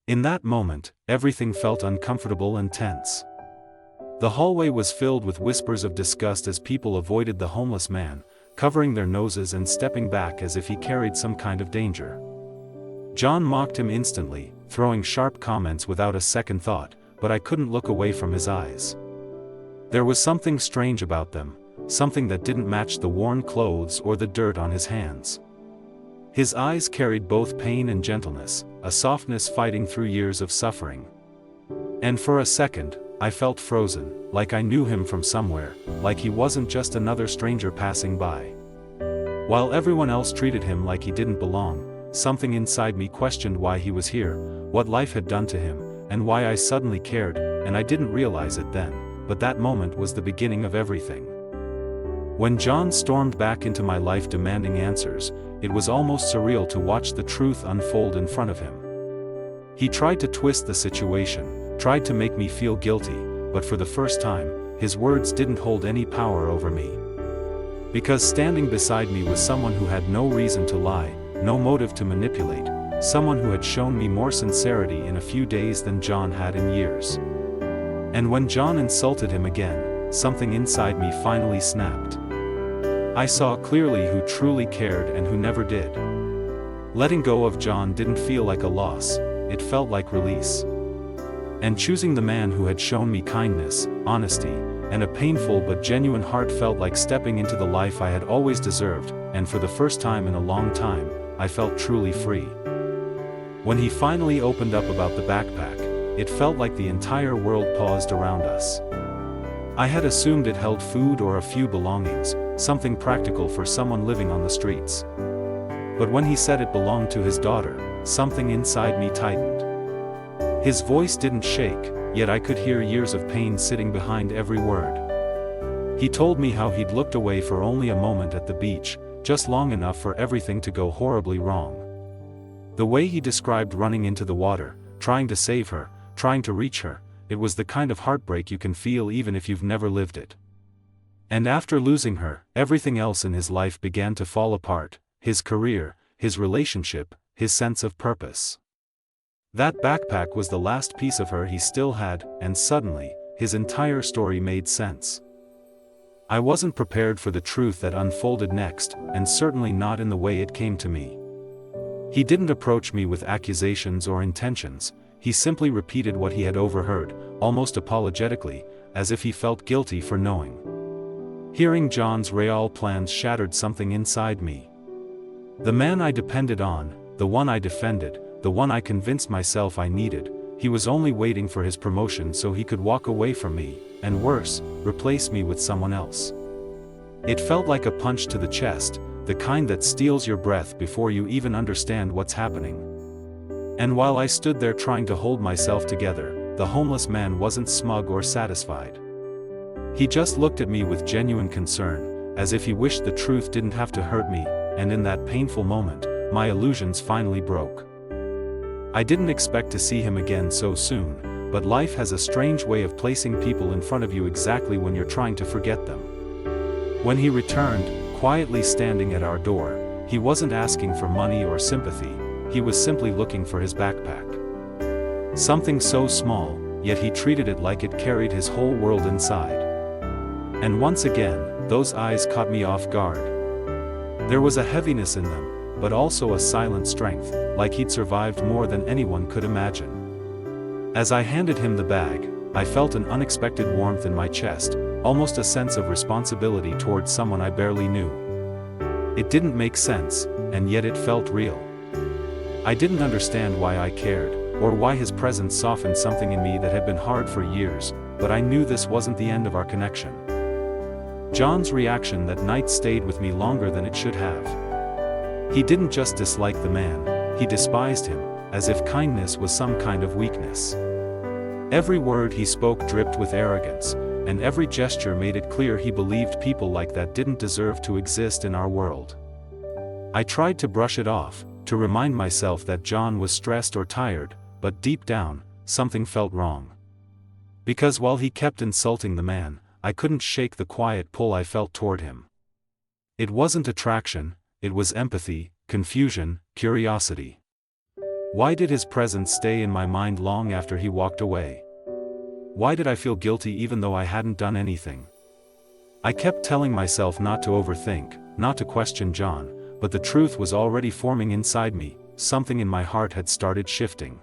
In that moment, everything felt uncomfortable and tense. The hallway was filled with whispers of disgust as people avoided the homeless man, covering their noses and stepping back as if he carried some kind of danger. John mocked him instantly, throwing sharp comments without a second thought, but I couldn't look away from his eyes. There was something strange about them, something that didn't match the worn clothes or the dirt on his hands. His eyes carried both pain and gentleness, a softness fighting through years of suffering. And for a second, I felt frozen, like I knew him from somewhere, like he wasn't just another stranger passing by. While everyone else treated him like he didn't belong, something inside me questioned why he was here, what life had done to him, and why I suddenly cared, and I didn't realize it then, but that moment was the beginning of everything. When John stormed back into my life demanding answers, it was almost surreal to watch the truth unfold in front of him. He tried to twist the situation, tried to make me feel guilty, but for the first time, his words didn't hold any power over me. Because standing beside me was someone who had no reason to lie, no motive to manipulate, someone who had shown me more sincerity in a few days than John had in years. And when John insulted him again, something inside me finally snapped. I saw clearly who truly cared and who never did. Letting go of John didn't feel like a loss, it felt like release. And choosing the man who had shown me kindness, honesty, and a painful but genuine heart felt like stepping into the life I had always deserved, and for the first time in a long time, I felt truly free. When he finally opened up about the backpack, it felt like the entire world paused around us. I had assumed it held food or a few belongings, something practical for someone living on the streets. But when he said it belonged to his daughter, something inside me tightened. His voice didn't shake, yet I could hear years of pain sitting behind every word. He told me how he'd looked away for only a moment at the beach, just long enough for everything to go horribly wrong. The way he described running into the water, trying to save her, trying to reach her, it was the kind of heartbreak you can feel even if you've never lived it. And after losing her, everything else in his life began to fall apart, his career, his relationship, his sense of purpose. That backpack was the last piece of her he still had, and suddenly, his entire story made sense. I wasn't prepared for the truth that unfolded next, and certainly not in the way it came to me. He didn't approach me with accusations or intentions, he simply repeated what he had overheard, almost apologetically, as if he felt guilty for knowing. Hearing John's Betrayal plans shattered something inside me. The man I depended on, the one I defended, the one I convinced myself I needed, he was only waiting for his promotion so he could walk away from me, and worse, replace me with someone else. It felt like a punch to the chest, the kind that steals your breath before you even understand what's happening. And while I stood there trying to hold myself together, the homeless man wasn't smug or satisfied. He just looked at me with genuine concern, as if he wished the truth didn't have to hurt me, and in that painful moment, my illusions finally broke. I didn't expect to see him again so soon, but life has a strange way of placing people in front of you exactly when you're trying to forget them. When he returned, quietly standing at our door, he wasn't asking for money or sympathy, he was simply looking for his backpack. Something so small, yet he treated it like it carried his whole world inside. And once again, those eyes caught me off guard. There was a heaviness in them, but also a silent strength, like he'd survived more than anyone could imagine. As I handed him the bag, I felt an unexpected warmth in my chest, almost a sense of responsibility towards someone I barely knew. It didn't make sense, and yet it felt real. I didn't understand why I cared, or why his presence softened something in me that had been hard for years, but I knew this wasn't the end of our connection. John's reaction that night stayed with me longer than it should have. He didn't just dislike the man, he despised him, as if kindness was some kind of weakness. Every word he spoke dripped with arrogance, and every gesture made it clear he believed people like that didn't deserve to exist in our world. I tried to brush it off, to remind myself that John was stressed or tired, but deep down, something felt wrong. Because while he kept insulting the man, I couldn't shake the quiet pull I felt toward him. It wasn't attraction, it was empathy, confusion, curiosity. Why did his presence stay in my mind long after he walked away? Why did I feel guilty even though I hadn't done anything? I kept telling myself not to overthink, not to question John, but the truth was already forming inside me. Something in my heart had started shifting.